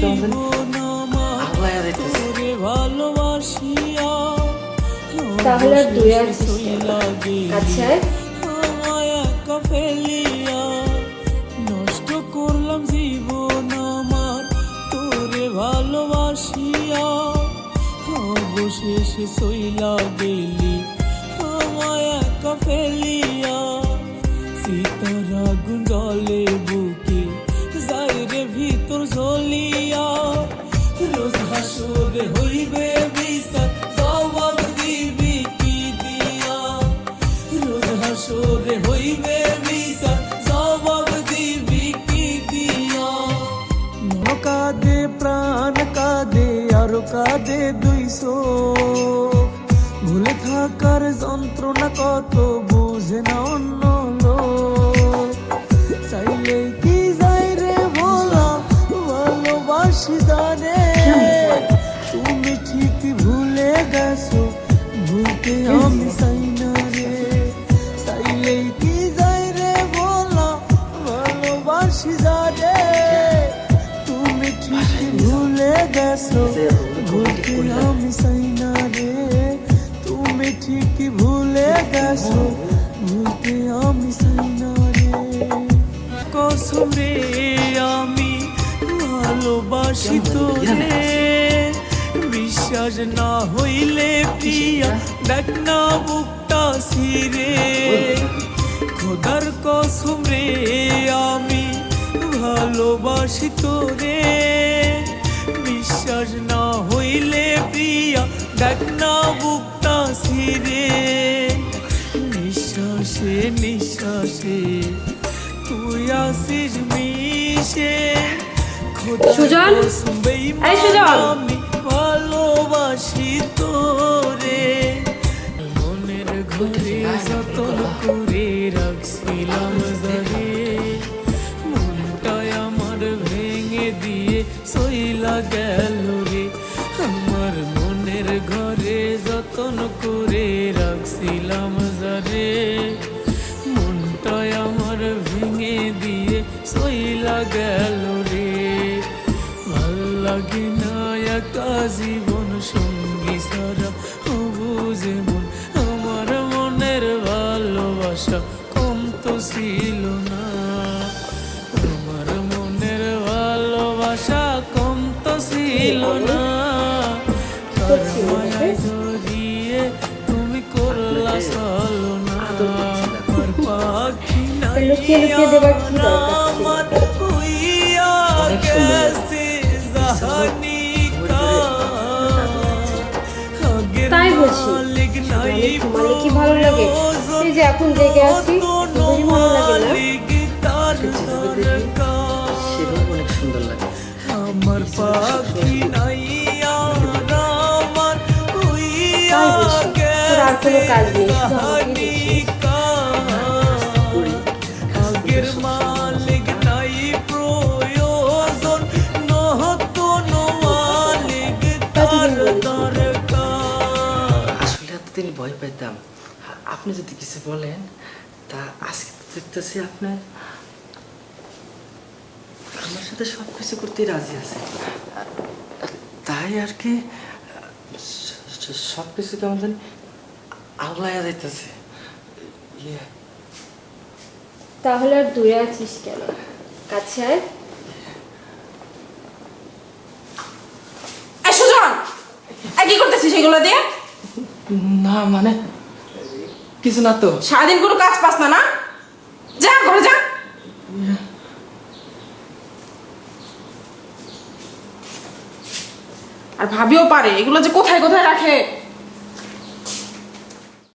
কেমন আল্লাহ যাইতেছে। তাহলে আর দূরে আছিস কেন? কাছে আয়। নষ্ট করলাম জীবন আমার তোরে ভালোবাসিয়া, অবশেষে সইলা গেলি আমায় একা ফেলিয়া। সীতার আগুন জলে বুকে যায় রে ভিতর জ্বলিয়া, রোজ হাসরে হইবে বিচার জবাব দিবি কি দিয়া, রোজ হাসরে হইবে বিচার জবাব দিবি কি দিয়া। মন কাঁদে প্রাণ কাঁদে আর কাঁদে দুই চোখ, ভুলে থাকার যন্ত্রণা কত বুঝে না অন্য লোক। চাইলে কি যাই রে বলা ভালোবাসি জানে, তুমি ঠিকই ভুলে গেছো ভুলতে আমি চাই না রে। চাইলে কি যাই রে বলা ভালোবাসি জানে, তুমি ঠিকই ভুলে গেছো ভুলতে আমি চাই না রে। তুমি ঠিকই ভুলে গেছো ভুলতে আমি চাই না রে। কসম রে আমি ভালোবাসি তোরে, বিশ্বাস না হইলে প্রিয়া দেখ না বুকটা ছিঁড়ে। খোদার কসম রে আমি ভালোবাসি তোরে, বিশ্বাস না হইলে প্রিয়া দেখ না বুকটা ছিঁড়ে। নিঃশ্বাসে নিঃশ্বাসে তুই আসিস মিশে, সুজন, এই সুজন, আমি ভালোবাসি তোরে। মনের ঘরে যতন করে রাখছিলাম জারে, মনটাই আমার ভেঙে দিয়ে সইলা গেল রে। আমার মনের ঘরে যতন করে রাখছিলাম জারে, মনটাই আমার ভেঙে দিয়ে সইলা গেল রে। ভাল লাগে না একা জীবন সঙ্গী সারা বুঝে মন, আমার মনের ভালোবাসা কম তো ছিল না, আমার মনের ভালোবাসা কম তো ছিল না। তার মায়ায় জড়িয়ে তুমি করলা চলো না, আমার পাখি নাই লুকিয়ে লুকিয়ে দেবার কি দরকার ছিল? আমার হইয়া গেছে জাহানিকা। তাই বলছি, ঘুমালে কি ভালো লাগে? এই যে এখন জেগে আছি, বুঝি ভালো লাগে না? সেভাবে অনেক সুন্দর লাগে। আমার পাখি নাই আর আমার হইয়া তাই বলছি, তোর আর কোনো কাজ নেই, শুধু আমাকেই দেখছিস। জাহানিকা। আগের মালিক নাই প্রয়োজন, নতুন মালিক তার দরকার। আসলে এতদিন ভয় পাইতাম, আপনি যদি কিছু বলেন তা আজকে তো দেখতেছি আপনার আমার সাথে সব কিছু করতে রাজি আছে, তাই আর কি সব কিছু কেমন জানি আল্লায়া যাইতেছে। তাহলে আর দূরে আছিস কেন? কাছে আয়। এই সুজন, এই কি করতেছিস এগুলো দিয়ে? না মানে কিছু না তো। সারাদিন কোনো কাজ পাস না, না? যা ঘরে যা। আর ভাবিও পারে এগুলো যে কোথায় কোথায় রাখে।